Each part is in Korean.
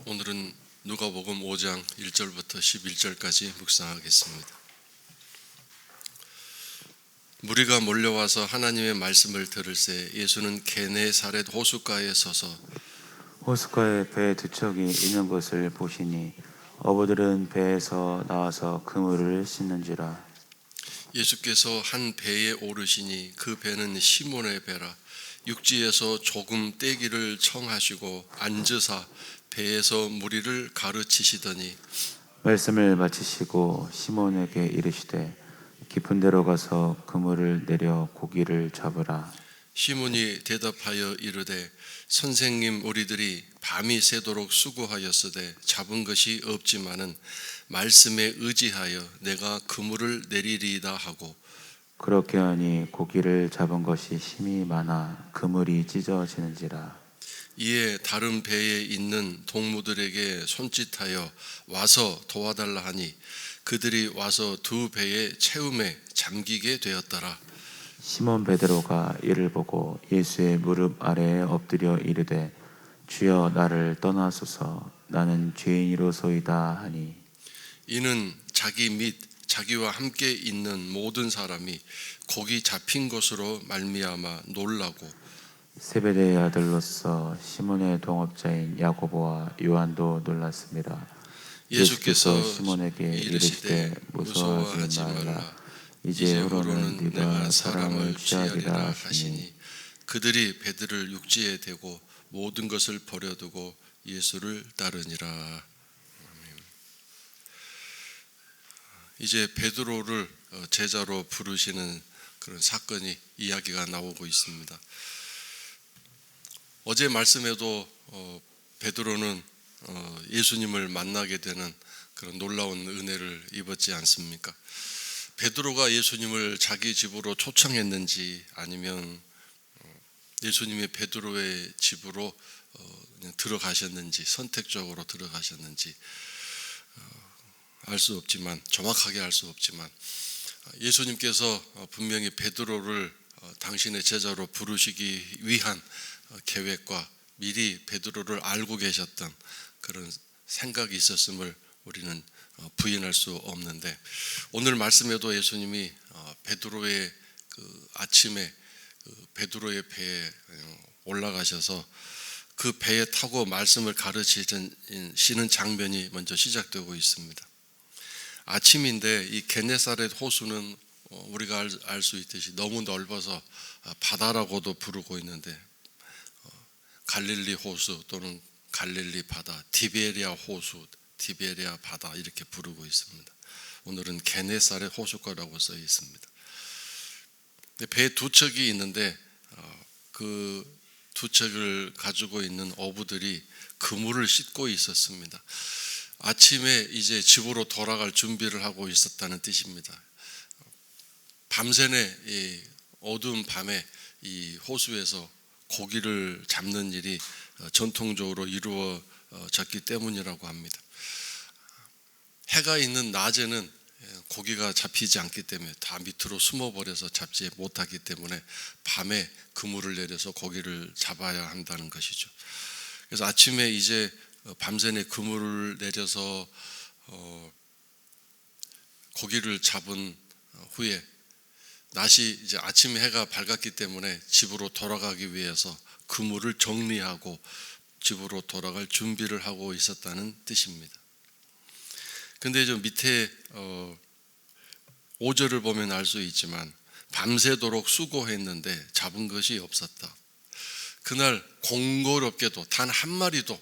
오늘은 누가복음 5장 1절부터 11절까지 묵상하겠습니다. 무리가 몰려와서 하나님의 말씀을 들을새 예수는 게네사렛 호숫가에 서서 호숫가에 배 두 척이 있는 것을 보시니 어부들은 배에서 나와서 그물을 씻는지라. 예수께서 한 배에 오르시니 그 배는 시몬의 배라. 육지에서 조금 떼기를 청하시고 앉으사 배에서 무리를 가르치시더니 말씀을 마치시고 시몬에게 이르시되 깊은 데로 가서 그물을 내려 고기를 잡으라. 시몬이 대답하여 이르되 선생님, 우리들이 밤이 새도록 수고하였으되 잡은 것이 없지만은 말씀에 의지하여 내가 그물을 내리리이다 하고, 그렇게 하니 고기를 잡은 것이 힘이 많아 그물이 찢어지는지라. 이에 다른 배에 있는 동무들에게 손짓하여 와서 도와달라 하니 그들이 와서 두 배의 채움에 잠기게 되었더라. 시몬 베드로가 이를 보고 예수의 무릎 아래에 엎드려 이르되 주여 나를 떠나소서 나는 죄인이로소이다 하니, 이는 자기 및 자기와 함께 있는 모든 사람이 고기 잡힌 것으로 말미암아 놀라고 세베대의 아들로서 시몬의 동업자인 야고보와 요한도 놀랐습니다. 예수께서 시몬에게 이르시되 무서워하지 말라. 이제후로는 네가 사람을 취하리라 하시니 그들이 배들을 육지에 대고 모든 것을 버려두고 예수를 따르니라. 이제 베드로를 제자로 부르시는 그런 사건이 이야기가 나오고 있습니다. 어제 말씀에도 베드로는 예수님을 만나게 되는 그런 놀라운 은혜를 입었지 않습니까? 베드로가 예수님을 자기 집으로 초청했는지 아니면 예수님이 베드로의 집으로 그냥 들어가셨는지, 선택적으로 들어가셨는지 알 수 없지만, 정확하게 알 수 없지만 예수님께서 분명히 베드로를 당신의 제자로 부르시기 위한 계획과 미리 베드로를 알고 계셨던 그런 생각이 있었음을 우리는 부인할 수 없는데, 오늘 말씀에도 예수님이 베드로의 그 아침에 베드로의 배에 올라가셔서 그 배에 타고 말씀을 가르치시는 장면이 먼저 시작되고 있습니다. 아침인데 이 게네사렛 호수는 우리가 알 수 있듯이 너무 넓어서 바다라고도 부르고 있는데, 갈릴리 호수 또는 갈릴리 바다, 디베리아 호수, 디베리아 바다 이렇게 부르고 있습니다. 오늘은 게네사렛 호숫가라고 써 있습니다. 배 두 척이 있는데 그 두 척을 가지고 있는 어부들이 그물을 씻고 있었습니다. 아침에 이제 집으로 돌아갈 준비를 하고 있었다는 뜻입니다. 밤새내 이 어두운 밤에 이 호수에서 고기를 잡는 일이 전통적으로 이루어졌기 때문이라고 합니다. 해가 있는 낮에는 고기가 잡히지 않기 때문에 다 밑으로 숨어버려서 잡지 못하기 때문에 밤에 그물을 내려서 고기를 잡아야 한다는 것이죠. 그래서 아침에 이제 밤새내 그물을 내려서 고기를 잡은 후에 낮이 이제 아침 해가 밝았기 때문에 집으로 돌아가기 위해서 그물을 정리하고 집으로 돌아갈 준비를 하고 있었다는 뜻입니다. 근데 저 밑에 5절을 보면 알 수 있지만 밤새도록 수고했는데 잡은 것이 없었다. 그날 공고롭게도 단 한 마리도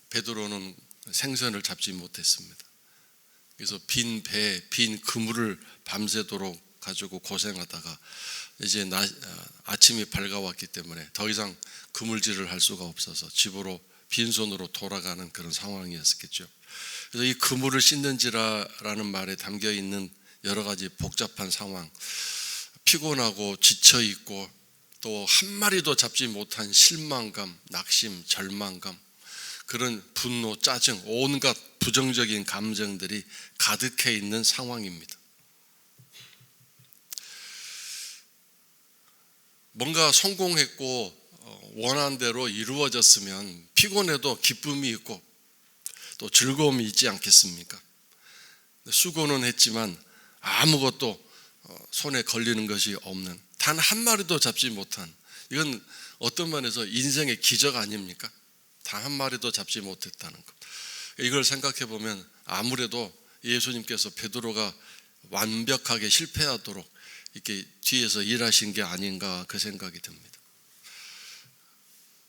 베드로는 생선을 잡지 못했습니다. 그래서 빈 배, 빈 그물을 밤새도록 가지고 고생하다가 이제 아침이 밝아왔기 때문에 더 이상 그물질을 할 수가 없어서 집으로 빈손으로 돌아가는 그런 상황이었겠죠. 그래서 이 그물을 씻는지라라는 말에 담겨 있는 여러 가지 복잡한 상황, 피곤하고 지쳐 있고 또 한 마리도 잡지 못한 실망감, 낙심, 절망감, 그런 분노, 짜증, 온갖 부정적인 감정들이 가득해 있는 상황입니다. 뭔가 성공했고 원한 대로 이루어졌으면 피곤해도 기쁨이 있고 또 즐거움이 있지 않겠습니까? 수고는 했지만 아무것도 손에 걸리는 것이 없는, 단 한 마리도 잡지 못한, 이건 어떤 면에서 인생의 기적 아닙니까? 단 한 마리도 잡지 못했다는 것. 이걸 생각해 보면 아무래도 예수님께서 베드로가 완벽하게 실패하도록 이렇게 뒤에서 일하신 게 아닌가 그 생각이 듭니다.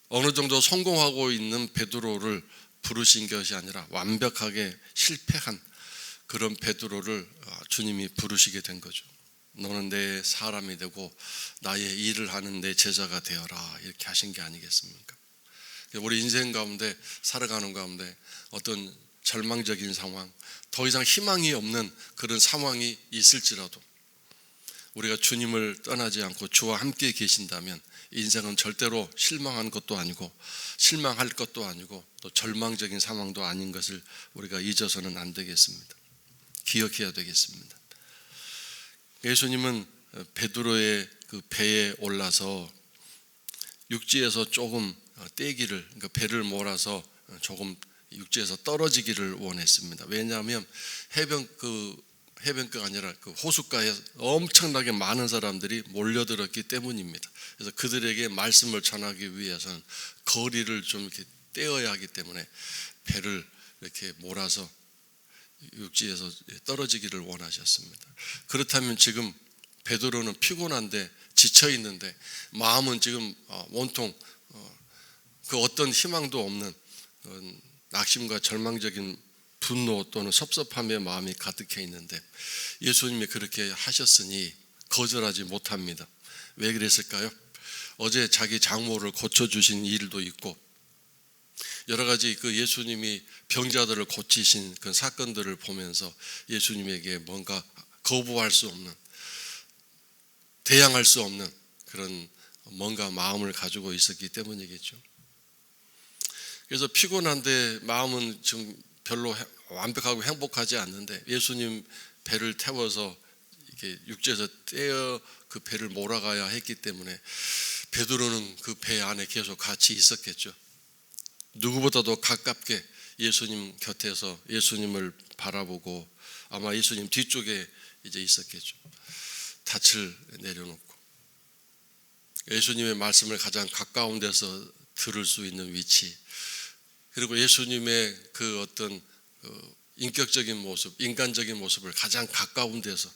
어느 정도 성공하고 있는 베드로를 부르신 것이 아니라 완벽하게 실패한 그런 베드로를 주님이 부르시게 된 거죠. 너는 내 사람이 되고 나의 일을 하는 내 제자가 되어라, 이렇게 하신 게 아니겠습니까? 우리 인생 가운데 살아가는 가운데 어떤 절망적인 상황, 더 이상 희망이 없는 그런 상황이 있을지라도 우리가 주님을 떠나지 않고 주와 함께 계신다면 인생은 절대로 실망한 것도 아니고 실망할 것도 아니고 또 절망적인 상황도 아닌 것을 우리가 잊어서는 안 되겠습니다. 기억해야 되겠습니다. 예수님은 베드로의 그 배에 올라서 육지에서 조금 떼기를, 그러니까 배를 몰아서 조금 육지에서 떨어지기를 원했습니다. 왜냐하면 해변가가 아니라 그 호숫가에 엄청나게 많은 사람들이 몰려들었기 때문입니다. 그래서 그들에게 말씀을 전하기 위해서는 거리를 좀 이렇게 떼어야 하기 때문에 배를 이렇게 몰아서 육지에서 떨어지기를 원하셨습니다. 그렇다면 지금 베드로는 피곤한데 지쳐 있는데 마음은 지금 온통 그 어떤 희망도 없는 낙심과 절망적인 분노 또는 섭섭함의 마음이 가득해 있는데 예수님이 그렇게 하셨으니 거절하지 못합니다. 왜 그랬을까요? 어제 자기 장모를 고쳐주신 일도 있고 여러 가지 그 예수님이 병자들을 고치신 그 사건들을 보면서 예수님에게 뭔가 거부할 수 없는, 대항할 수 없는 그런 뭔가 마음을 가지고 있었기 때문이겠죠. 그래서 피곤한데 마음은 지금 별로 완벽하고 행복하지 않는데 예수님 배를 태워서 이렇게 육지에서 떼어 그 배를 몰아가야 했기 때문에 베드로는 그 배 안에 계속 같이 있었겠죠. 누구보다도 가깝게 예수님 곁에서 예수님을 바라보고 아마 예수님 뒤쪽에 이제 있었겠죠. 닻을 내려놓고 예수님의 말씀을 가장 가까운 데서 들을 수 있는 위치, 그리고 예수님의 그 어떤 인격적인 모습, 인간적인 모습을 가장 가까운 데서,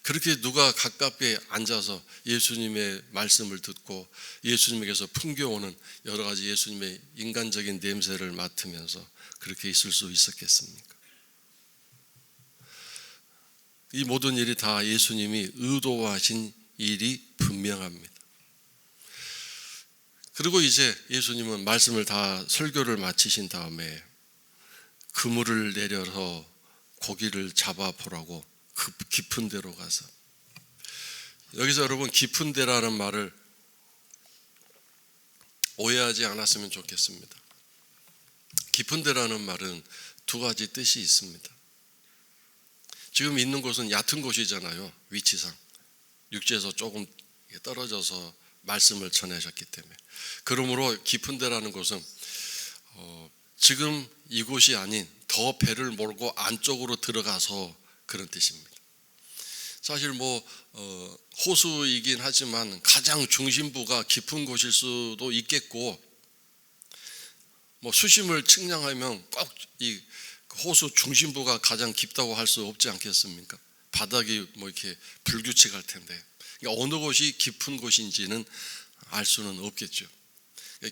그렇게 누가 가깝게 앉아서 예수님의 말씀을 듣고 예수님에게서 풍겨오는 여러 가지 예수님의 인간적인 냄새를 맡으면서 그렇게 있을 수 있었겠습니까? 이 모든 일이 다 예수님이 의도하신 일이 분명합니다. 그리고 이제 예수님은 말씀을 다 설교를 마치신 다음에 그물을 내려서 고기를 잡아보라고 깊은 데로 가서, 여기서 여러분 깊은 데라는 말을 오해하지 않았으면 좋겠습니다. 깊은 데라는 말은 두 가지 뜻이 있습니다. 지금 있는 곳은 얕은 곳이잖아요. 위치상 육지에서 조금 떨어져서 말씀을 전하셨기 때문에. 그러므로 깊은 데라는 곳은 지금 이곳이 아닌 더 배를 몰고 안쪽으로 들어가서 그런 뜻입니다. 사실 호수이긴 하지만 가장 중심부가 깊은 곳일 수도 있겠고, 수심을 측량하면 꼭 이 호수 중심부가 가장 깊다고 할 수 없지 않겠습니까? 바닥이 이렇게 불규칙할 텐데, 그러니까 어느 곳이 깊은 곳인지는 알 수는 없겠죠.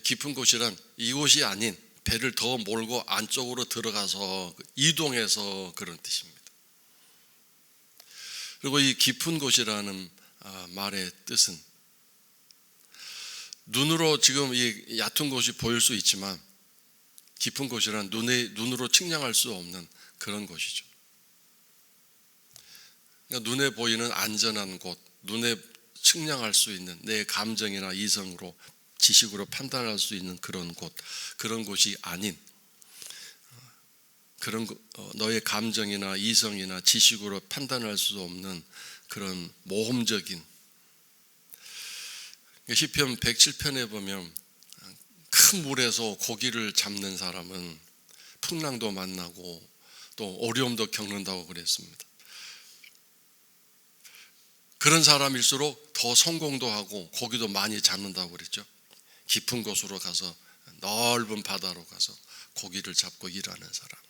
깊은 곳이란 이곳이 아닌 배를 더 몰고 안쪽으로 들어가서 이동해서 그런 뜻입니다. 그리고 이 깊은 곳이라는 말의 뜻은 눈으로 지금 이 얕은 곳이 보일 수 있지만 깊은 곳이란 눈으로 측량할 수 없는 그런 곳이죠. 그러니까 눈에 보이는 안전한 곳, 눈에 측량할 수 있는 내 감정이나 이성으로 지식으로 판단할 수 있는 그런 곳, 그런 곳이 아닌 그런 너의 감정이나 이성이나 지식으로 판단할 수 없는 그런 모험적인, 시편 107편에 보면 큰 물에서 고기를 잡는 사람은 풍랑도 만나고 또 어려움도 겪는다고 그랬습니다. 그런 사람일수록 더 성공도 하고 고기도 많이 잡는다고 그랬죠. 깊은 곳으로 가서 넓은 바다로 가서 고기를 잡고 일하는 사람.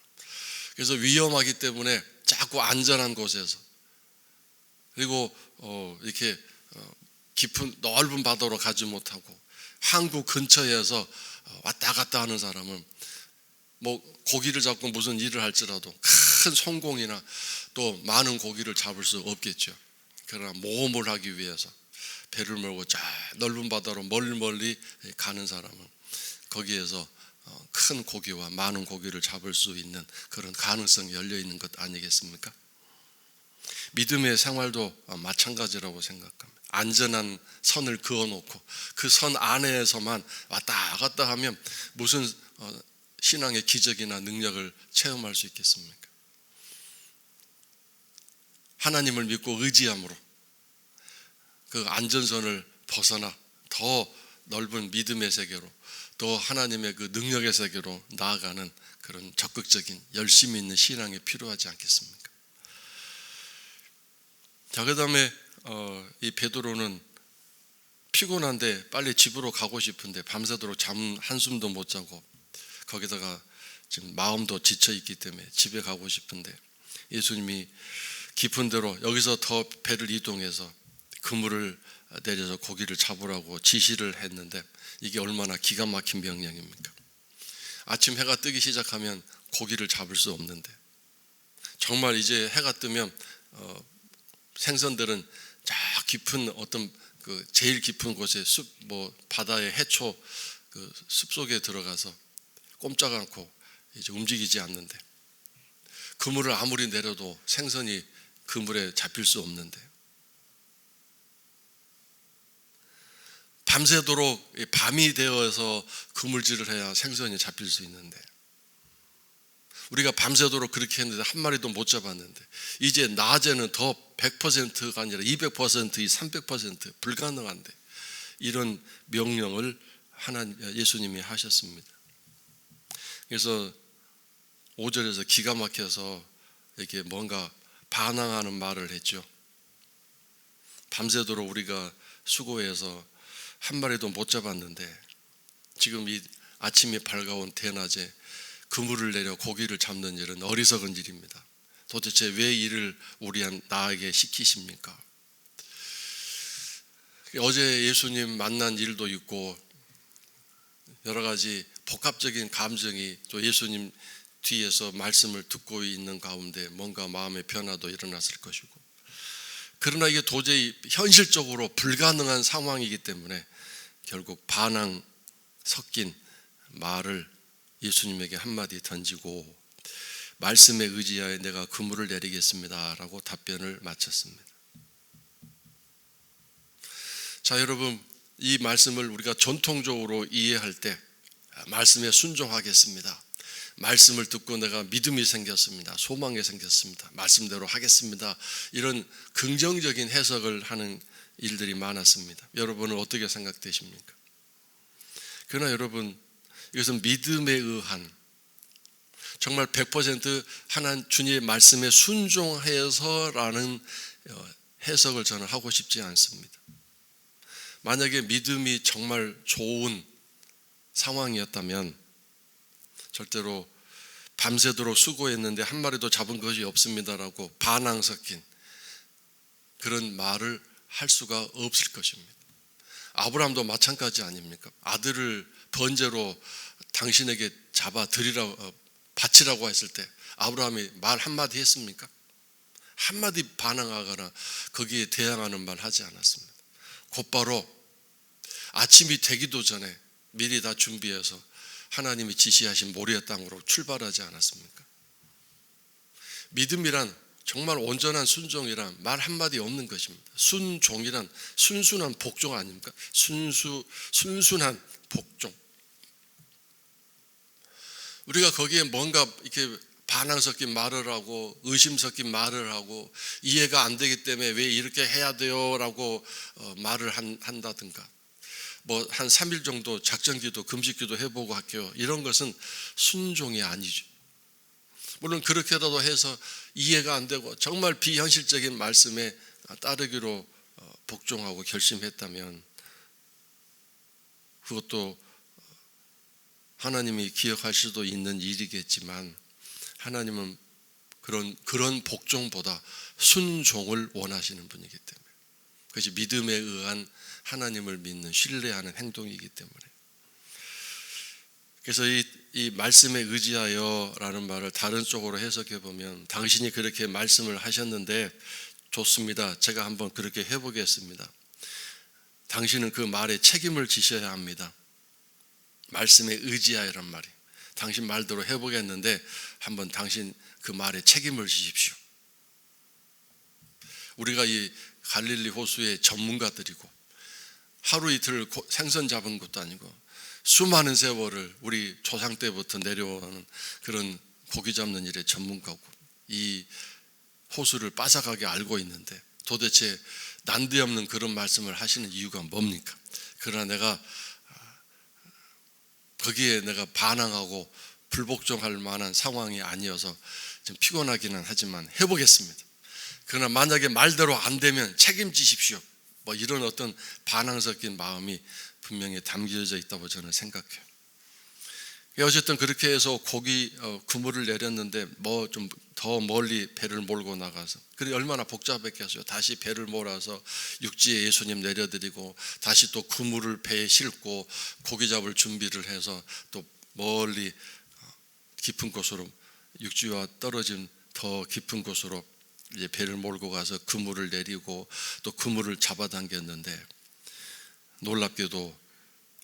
그래서 위험하기 때문에 자꾸 안전한 곳에서, 그리고 이렇게 깊은 넓은 바다로 가지 못하고 항구 근처에서 왔다 갔다 하는 사람은 뭐 고기를 잡고 무슨 일을 할지라도 큰 성공이나 또 많은 고기를 잡을 수 없겠죠. 그러나 모험을 하기 위해서 배를 몰고 저 넓은 바다로 멀리 가는 사람은 거기에서 큰 고기와 많은 고기를 잡을 수 있는 그런 가능성이 열려 있는 것 아니겠습니까? 믿음의 생활도 마찬가지라고 생각합니다. 안전한 선을 그어놓고 그 선 안에서만 왔다 갔다 하면 무슨 신앙의 기적이나 능력을 체험할 수 있겠습니까? 하나님을 믿고 의지함으로 그 안전선을 벗어나 더 넓은 믿음의 세계로, 또 하나님의 그 능력의 세계로 나아가는 그런 적극적인 열심이 있는 신앙이 필요하지 않겠습니까? 자, 그 다음에 이 베드로는 피곤한데 빨리 집으로 가고 싶은데 밤새도록 잠 한숨도 못 자고 거기다가 지금 마음도 지쳐 있기 때문에 집에 가고 싶은데 예수님이 깊은 데로 여기서 더 배를 이동해서 그물을 내려서 고기를 잡으라고 지시를 했는데 이게 얼마나 기가 막힌 명령입니까? 아침 해가 뜨기 시작하면 고기를 잡을 수 없는데, 정말 이제 해가 뜨면 생선들은 저 깊은 어떤 그 제일 깊은 곳에 바다의 해초 그 숲속에 들어가서 꼼짝 않고 이제 움직이지 않는데, 그물을 아무리 내려도 생선이 그물에 잡힐 수 없는데, 밤새도록 밤이 되어서 그물질을 해야 생선이 잡힐 수 있는데, 우리가 밤새도록 그렇게 했는데 한 마리도 못 잡았는데, 이제 낮에는 더 100%가 아니라 200%, 300% 불가능한데 이런 명령을 예수님이 하셨습니다. 그래서 5절에서 기가 막혀서 이렇게 뭔가 반항하는 말을 했죠. 밤새도록 우리가 수고해서 한 마리도 못 잡았는데 지금 이 아침이 밝아온 대낮에 그물을 내려 고기를 잡는 일은 어리석은 일입니다. 도대체 왜 이를 나에게 시키십니까? 어제 예수님 만난 일도 있고 여러 가지 복합적인 감정이 또 예수님 뒤에서 말씀을 듣고 있는 가운데 뭔가 마음의 변화도 일어났을 것이고, 그러나 이게 도저히 현실적으로 불가능한 상황이기 때문에 결국 반항 섞인 말을 예수님에게 한마디 던지고 말씀에 의지하여 내가 그물을 내리겠습니다 라고 답변을 마쳤습니다. 자, 여러분, 이 말씀을 우리가 전통적으로 이해할 때 말씀에 순종하겠습니다, 말씀을 듣고 내가 믿음이 생겼습니다, 소망이 생겼습니다, 말씀대로 하겠습니다, 이런 긍정적인 해석을 하는 일들이 많았습니다. 여러분은 어떻게 생각되십니까? 그러나 여러분, 이것은 믿음에 의한, 정말 100% 하나님 주님의 말씀에 순종해서라는 해석을 저는 하고 싶지 않습니다. 만약에 믿음이 정말 좋은 상황이었다면 절대로 밤새도록 수고했는데 한 마리도 잡은 것이 없습니다라고 반항 섞인 그런 말을 할 수가 없을 것입니다. 아브라함도 마찬가지 아닙니까? 아들을 번제로 당신에게 바치라고 했을 때 아브라함이 말 한마디 했습니까? 한마디 반항하거나 거기에 대항하는 말 하지 않았습니다. 곧바로 아침이 되기도 전에 미리 다 준비해서 하나님이 지시하신 모리아 땅으로 출발하지 않았습니까? 믿음이란 정말 온전한 순종이란 말 한마디 없는 것입니다. 순종이란 순순한 복종 아닙니까? 순순한 복종. 우리가 거기에 뭔가 이렇게 반항 섞인 말을 하고 의심 섞인 말을 하고 이해가 안 되기 때문에 왜 이렇게 해야 돼요 라고 말을 한다든가, 뭐 한 3일 정도 작전기도 금식기도 해보고 할게요, 이런 것은 순종이 아니죠. 물론 그렇게라도 해서 이해가 안 되고 정말 비현실적인 말씀에 따르기로 복종하고 결심했다면 그것도 하나님이 기억할 수도 있는 일이겠지만 하나님은 그런 복종보다 순종을 원하시는 분이기 때문에 그것이 믿음에 의한 하나님을 믿는 신뢰하는 행동이기 때문에 그래서 이 말씀에 의지하여라는 말을 다른 쪽으로 해석해 보면 당신이 그렇게 말씀을 하셨는데 좋습니다. 제가 한번 그렇게 해보겠습니다. 당신은 그 말에 책임을 지셔야 합니다. 말씀에 의지하여란 말이 당신 말대로 해보겠는데 한번 당신 그 말에 책임을 지십시오. 우리가 이 갈릴리 호수의 전문가들이고 하루 이틀 생선 잡은 것도 아니고 수많은 세월을 우리 조상 때부터 내려오는 그런 고기 잡는 일의 전문가고 이 호수를 빠삭하게 알고 있는데 도대체 난데없는 그런 말씀을 하시는 이유가 뭡니까? 그러나 내가 거기에 내가 반항하고 불복종할 만한 상황이 아니어서 좀 피곤하기는 하지만 해보겠습니다. 그러나 만약에 말대로 안 되면 책임지십시오. 뭐 이런 어떤 반항 섞인 마음이 분명히 담겨져 있다고 저는 생각해요. 어쨌든 그렇게 해서 고기 그물을 내렸는데 뭐 좀 더 멀리 배를 몰고 나가서 그래 얼마나 복잡했겠어요. 다시 배를 몰아서 육지에 예수님 내려드리고 다시 또 그물을 배에 싣고 고기 잡을 준비를 해서 또 멀리 깊은 곳으로 육지와 떨어진 더 깊은 곳으로 이제 배를 몰고 가서 그물을 내리고 또 그물을 잡아당겼는데 놀랍게도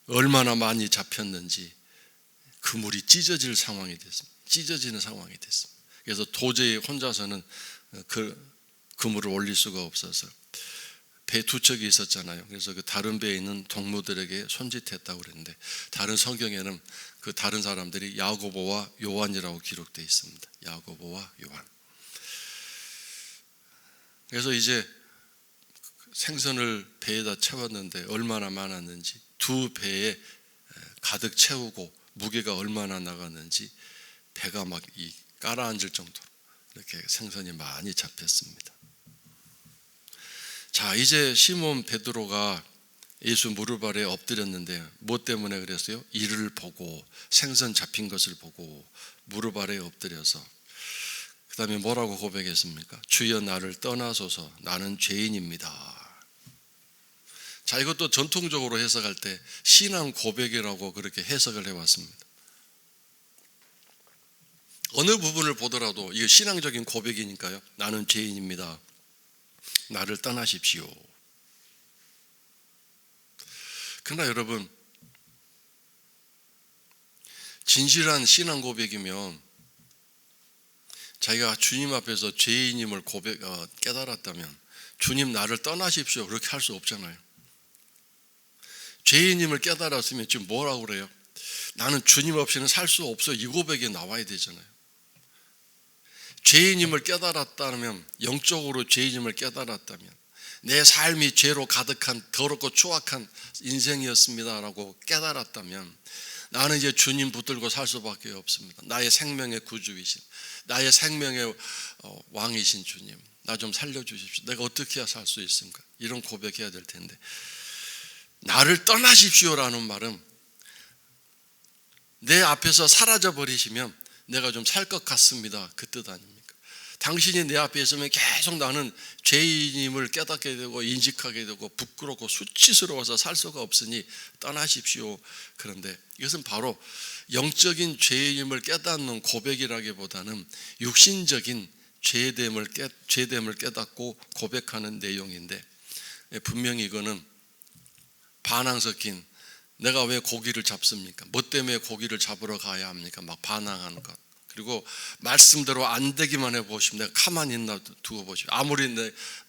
얼마나 많이 잡혔는지 그물이 찢어질 상황이 됐습니다. 찢어지는 상황이 됐습니다. 그래서 도저히 혼자서는 그 그물을 올릴 수가 없어서 배 두 척이 있었잖아요. 그래서 그 다른 배에 있는 동무들에게 손짓했다고 그랬는데 다른 성경에는 그 다른 사람들이 야고보와 요한이라고 기록되어 있습니다. 야고보와 요한. 그래서 이제 생선을 배에다 채웠는데 얼마나 많았는지 두 배에 가득 채우고 무게가 얼마나 나갔는지 배가 막 깔아앉을 정도로 이렇게 생선이 많이 잡혔습니다. 자, 이제 시몬 베드로가 예수 무릎 아래 엎드렸는데 뭐 때문에 그랬어요? 이를 보고 생선 잡힌 것을 보고 무릎 아래 엎드려서 그 다음에 뭐라고 고백했습니까? 주여 나를 떠나소서 나는 죄인입니다. 자, 이것도 전통적으로 해석할 때 신앙 고백이라고 그렇게 해석을 해왔습니다. 어느 부분을 보더라도 이게 신앙적인 고백이니까요. 나는 죄인입니다. 나를 떠나십시오. 그러나 여러분, 진실한 신앙 고백이면 자기가 주님 앞에서 죄인임을 깨달았다면 주님 나를 떠나십시오 그렇게 할 수 없잖아요. 죄인임을 깨달았으면 지금 뭐라고 그래요? 나는 주님 없이는 살 수 없어 이 고백이 나와야 되잖아요. 죄인임을 깨달았다면 영적으로 죄인임을 깨달았다면 내 삶이 죄로 가득한 더럽고 추악한 인생이었습니다라고 깨달았다면 나는 이제 주님 붙들고 살 수밖에 없습니다. 나의 생명의 구주이신 나의 생명의 왕이신 주님 나 좀 살려주십시오. 내가 어떻게 해야 살 수 있습니까? 이런 고백해야 될 텐데 나를 떠나십시오라는 말은 내 앞에서 사라져 버리시면 내가 좀 살 것 같습니다 그 뜻 아닙니까? 당신이 내 앞에 있으면 계속 나는 죄인임을 깨닫게 되고 인식하게 되고 부끄럽고 수치스러워서 살 수가 없으니 떠나십시오. 그런데 이것은 바로 영적인 죄인임을 깨닫는 고백이라기보다는 육신적인 죄됨을 깨닫고 고백하는 내용인데 분명히 이거는 반항 섞인 내가 왜 고기를 잡습니까? 뭐 때문에 고기를 잡으러 가야 합니까? 막 반항하는 것. 그리고 말씀대로 안 되기만 해보시면 내가 가만히 있나 두고 보시면 아무리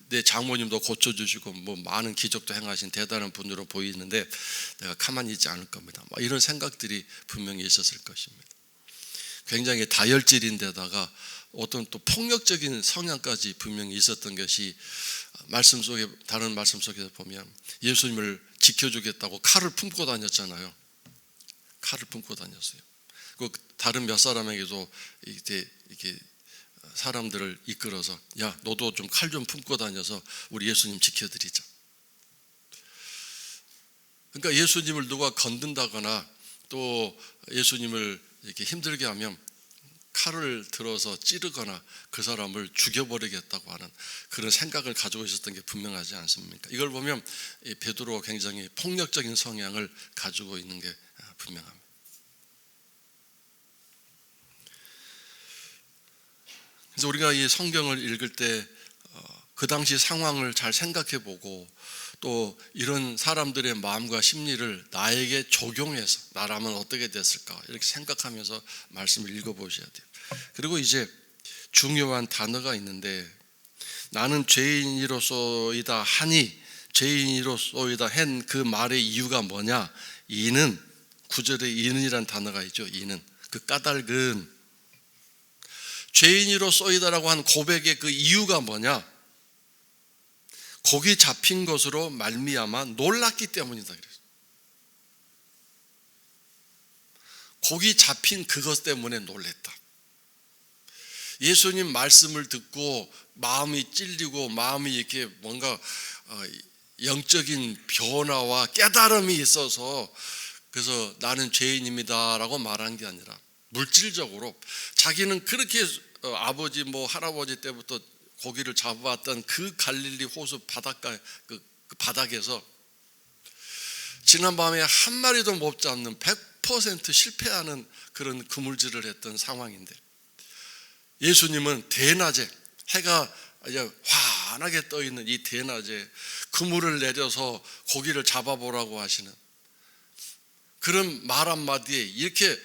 내 장모님도 고쳐주시고 뭐 많은 기적도 행하신 대단한 분으로 보이는데 내가 가만히 있지 않을 겁니다. 막 이런 생각들이 분명히 있었을 것입니다. 굉장히 다혈질인데다가 어떤 또 폭력적인 성향까지 분명히 있었던 것이 말씀 속에 다른 말씀 속에서 보면 예수님을 지켜주겠다고 칼을 품고 다녔잖아요. 칼을 품고 다녔어요. 그 다른 몇 사람에게도 이렇게 사람들을 이끌어서 야, 너도 좀 칼 좀 품고 다녀서 우리 예수님 지켜드리자. 그러니까 예수님을 누가 건든다거나 또 예수님을 이렇게 힘들게 하면 칼을 들어서 찌르거나 그 사람을 죽여버리겠다고 하는 그런 생각을 가지고 있었던 게 분명하지 않습니까? 이걸 보면 베드로가 굉장히 폭력적인 성향을 가지고 있는 게 분명합니다. 그래서 우리가 이 성경을 읽을 때 그 당시 상황을 잘 생각해 보고 또 이런 사람들의 마음과 심리를 나에게 적용해서 나라면 어떻게 됐을까 이렇게 생각하면서 말씀을 읽어보셔야 돼요. 그리고 이제 중요한 단어가 있는데 나는 죄인이로소이다 하니 죄인이로소이다 한 그 말의 이유가 뭐냐? 이는 9절에 이는이란 단어가 있죠. 이는 그 까닭은 죄인이로소이다라고 한 고백의 그 이유가 뭐냐? 거기 잡힌 것으로 말미암아 놀랐기 때문이다 그랬어요. 거기 잡힌 그것 때문에 놀랬다. 예수님 말씀을 듣고 마음이 찔리고 마음이 이렇게 뭔가 영적인 변화와 깨달음이 있어서 그래서 나는 죄인입니다라고 말한 게 아니라 물질적으로 자기는 그렇게 아버지 할아버지 때부터 고기를 잡아왔던 그 갈릴리 호수 바닷가 그 바닥에서 지난밤에 한 마리도 못 잡는 100% 실패하는 그런 그물질을 했던 상황인데 예수님은 대낮에 해가 이제 환하게 떠 있는 이 대낮에 그물을 내려서 고기를 잡아보라고 하시는 그런 말 한마디에 이렇게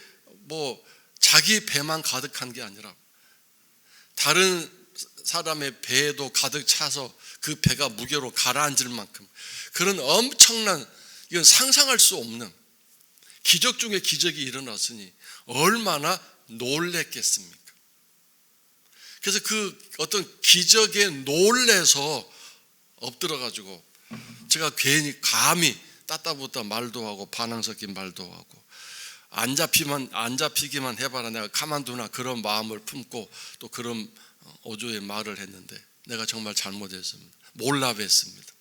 자기 배만 가득한 게 아니라 다른 사람의 배에도 가득 차서 그 배가 무게로 가라앉을 만큼 그런 엄청난, 이건 상상할 수 없는 기적 중에 기적이 일어났으니 얼마나 놀랬겠습니까? 그래서 그 어떤 기적에 놀래서 엎드려가지고 제가 괜히 감히 따따붙다 말도 하고 반항 섞인 말도 하고 안 잡히기만 해봐라 내가 가만두나 그런 마음을 품고 또 그런 어조의 말을 했는데 내가 정말 잘못했습니다. 몰라뵀습니다.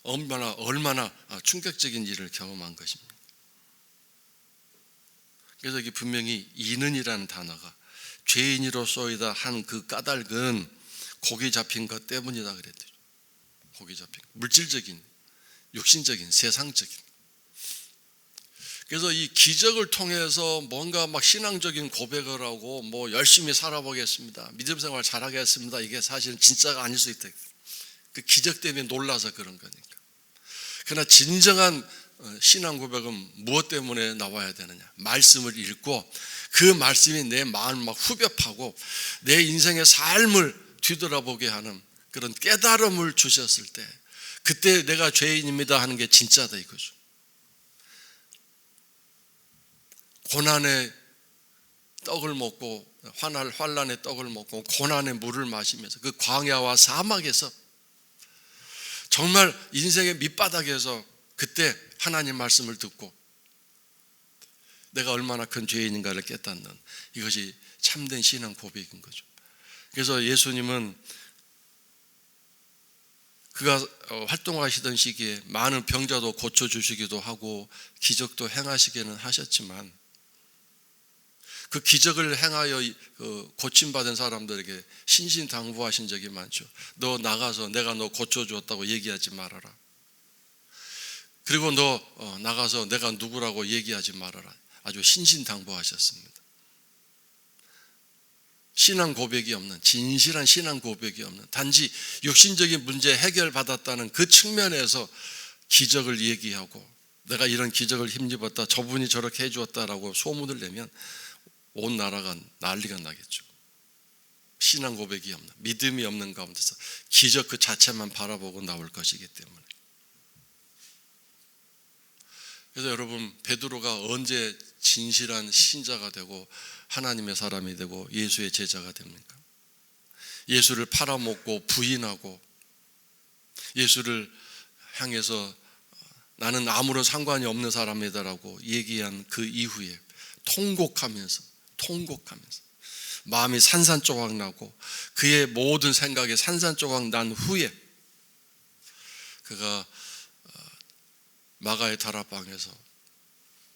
얼마나 충격적인 일을 경험한 것입니다. 그래서 이게 분명히 이는이라는 단어가 죄인이로소이다 한 그 까닭은 고기 잡힌 것 때문이다 그랬죠. 고기 잡힌 물질적인, 육신적인, 세상적인. 그래서 이 기적을 통해서 뭔가 신앙적인 고백을 하고 열심히 살아보겠습니다. 믿음 생활 잘하겠습니다. 이게 사실은 진짜가 아닐 수 있다. 그 기적 때문에 놀라서 그런 거니까. 그러나 진정한 신앙 고백은 무엇 때문에 나와야 되느냐? 말씀을 읽고 그 말씀이 내 마음을 막 후벼 파고 내 인생의 삶을 뒤돌아보게 하는 그런 깨달음을 주셨을 때 그때 내가 죄인입니다 하는 게 진짜다 이거죠. 고난의 떡을 먹고 환난의 떡을 먹고 고난의 물을 마시면서 그 광야와 사막에서 정말 인생의 밑바닥에서 그때 하나님 말씀을 듣고 내가 얼마나 큰 죄인인가를 깨닫는 이것이 참된 신앙 고백인 거죠. 그래서 예수님은 그가 활동하시던 시기에 많은 병자도 고쳐주시기도 하고 기적도 행하시기는 하셨지만 그 기적을 행하여 고침받은 사람들에게 신신당부하신 적이 많죠. 너 나가서 내가 너 고쳐주었다고 얘기하지 말아라. 그리고 너 나가서 내가 누구라고 얘기하지 말아라. 아주 신신당부하셨습니다. 신앙 고백이 없는, 진실한 신앙 고백이 없는, 단지 육신적인 문제 해결받았다는 그 측면에서 기적을 얘기하고 내가 이런 기적을 힘입었다, 저분이 저렇게 해주었다라고 소문을 내면 온 나라가 난리가 나겠죠. 신앙 고백이 없는, 믿음이 없는 가운데서 기적 그 자체만 바라보고 나올 것이기 때문에. 그래서 여러분, 베드로가 언제 진실한 신자가 되고 하나님의 사람이 되고 예수의 제자가 됩니까? 예수를 팔아먹고 부인하고 예수를 향해서 나는 아무런 상관이 없는 사람이다라고 얘기한 그 이후에 통곡하면서 마음이 산산조각 나고 그의 모든 생각이 산산조각 난 후에 그가 마가의 다락방에서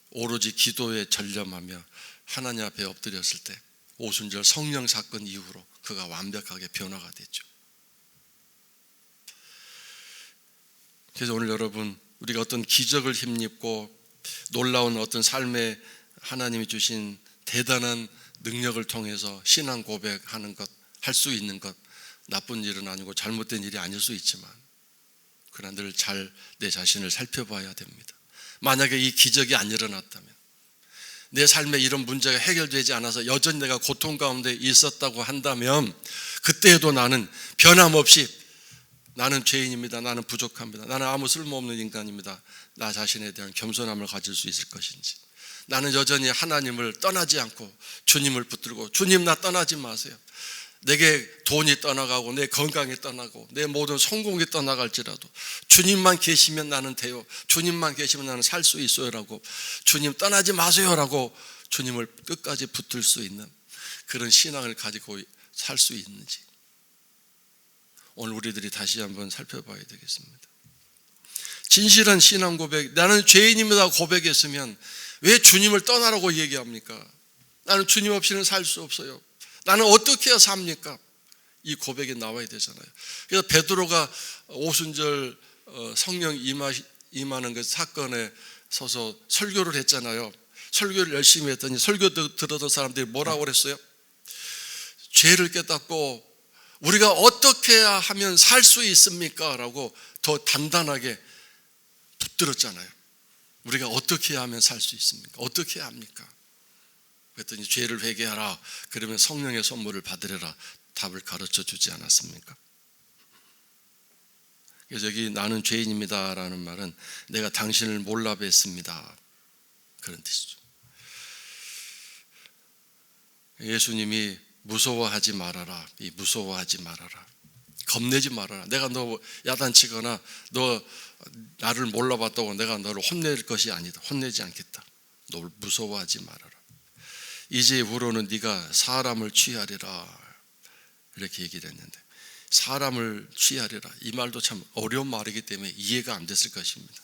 오로지 기도에 전념하며 하나님 앞에 엎드렸을 때 오순절 성령 사건 이후로 그가 완벽하게 변화가 됐죠. 그래서 오늘 여러분, 우리가 어떤 기적을 힘입고 놀라운 어떤 삶에 하나님이 주신 대단한 능력을 통해서 신앙 고백하는 것, 할 수 있는 것, 나쁜 일은 아니고 잘못된 일이 아닐 수 있지만 그러나 늘 잘 내 자신을 살펴봐야 됩니다. 만약에 이 기적이 안 일어났다면, 내 삶에 이런 문제가 해결되지 않아서 여전히 내가 고통 가운데 있었다고 한다면 그때에도 나는 변함없이 나는 죄인입니다. 나는 부족합니다. 나는 아무 쓸모없는 인간입니다. 나 자신에 대한 겸손함을 가질 수 있을 것인지, 나는 여전히 하나님을 떠나지 않고 주님을 붙들고 주님 나 떠나지 마세요. 내게 돈이 떠나가고 내 건강이 떠나고 내 모든 성공이 떠나갈지라도 주님만 계시면 나는 돼요. 주님만 계시면 나는 살 수 있어요 라고, 주님 떠나지 마세요 라고 주님을 끝까지 붙들 수 있는 그런 신앙을 가지고 살 수 있는지 오늘 우리들이 다시 한번 살펴봐야 되겠습니다. 진실한 신앙 고백, 나는 죄인입니다 고백했으면 왜 주님을 떠나라고 얘기합니까? 나는 주님 없이는 살 수 없어요. 나는 어떻게 해야 삽니까? 이 고백이 나와야 되잖아요. 그래서 베드로가 오순절 성령 임하는 그 사건에 서서 설교를 했잖아요. 설교를 열심히 했더니 설교 들었던 사람들이 뭐라고 그랬어요? 죄를 깨닫고 우리가 어떻게 해야 하면 살 수 있습니까? 라고 더 단단하게 붙들었잖아요. 우리가 어떻게 해야 하면 살 수 있습니까? 어떻게 해야 합니까? 그랬더니 죄를 회개하라, 그러면 성령의 선물을 받으리라 답을 가르쳐 주지 않았습니까? 그래서 여기 나는 죄인입니다 라는 말은 내가 당신을 몰라 뵀습니다 그런 뜻이죠. 예수님이 무서워하지 말아라, 이 무서워하지 말아라, 겁내지 말아라, 내가 너 야단치거나 너 나를 몰라봤다고 내가 너를 혼낼 것이 아니다, 혼내지 않겠다, 너 무서워하지 말아라. 이제후로는 네가 사람을 취하리라 이렇게 얘기를 했는데, 사람을 취하리라 이 말도 참 어려운 말이기 때문에 이해가 안 됐을 것입니다.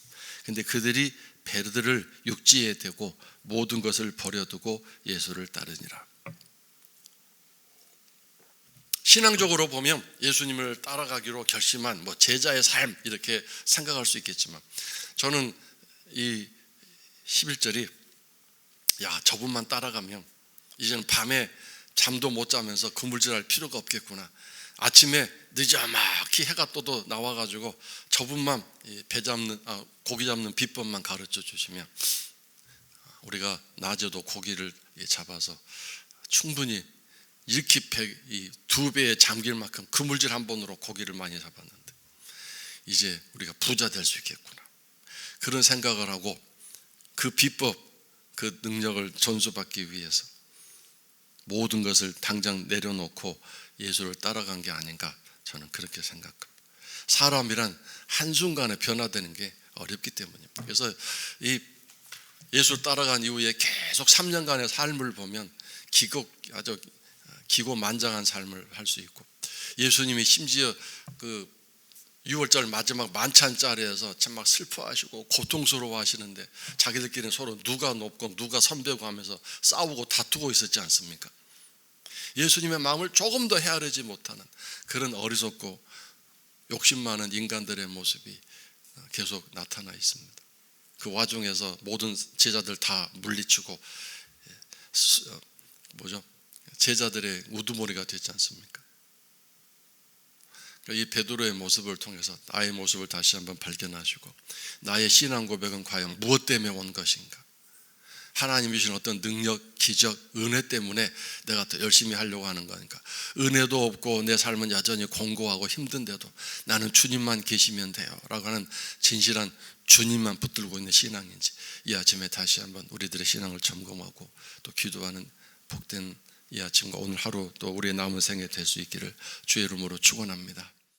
근데 그들이 베드로를 육지에 대고 모든 것을 버려두고 예수를 따르니라. 신앙적으로 보면 예수님을 따라가기로 결심한 제자의 삶 이렇게 생각할 수 있겠지만, 저는 이 11절이 야 저분만 따라가면 이제는 밤에 잠도 못 자면서 그물질할 필요가 없겠구나, 아침에 늦어막히 해가 떠도 나와가지고 저분만 고기 잡는 비법만 가르쳐 주시면 우리가 낮에도 고기를 잡아서 충분히 이렇게 2배에 잠길 만큼 그물질 한 번으로 고기를 많이 잡았는데 이제 우리가 부자 될 수 있겠구나, 그런 생각을 하고 그 비법, 그 능력을 전수받기 위해서 모든 것을 당장 내려놓고 예수를 따라간 게 아닌가, 저는 그렇게 생각합니다. 사람이란 한순간에 변화되는 게 어렵기 때문입니다. 그래서 이 예수를 따라간 이후에 계속 3년간의 삶을 보면 아주 기고만장한 삶을 할 수 있고, 예수님이 심지어 그 6월절 마지막 만찬 자리에서 참 막 슬퍼하시고 고통스러워 하시는데 자기들끼리는 서로 누가 높고 누가 선배고 하면서 싸우고 다투고 있었지 않습니까? 예수님의 마음을 조금 더 헤아리지 못하는 그런 어리석고 욕심 많은 인간들의 모습이 계속 나타나 있습니다. 그 와중에서 모든 제자들 다 물리치고 제자들의 우두머리가 됐지 않습니까? 이 베드로의 모습을 통해서 나의 모습을 다시 한번 발견하시고, 나의 신앙 고백은 과연 무엇 때문에 온 것인가? 하나님이 주신 어떤 능력, 기적, 은혜 때문에 내가 더 열심히 하려고 하는 거니까, 은혜도 없고 내 삶은 여전히 공고하고 힘든데도 나는 주님만 계시면 돼요 라고 하는 진실한 주님만 붙들고 있는 신앙인지, 이 아침에 다시 한번 우리들의 신앙을 점검하고 또 기도하는 복된 이 아침과 오늘 하루 또 우리의 남은 생에 될 수 있기를 주의 이름으로 축원합니다.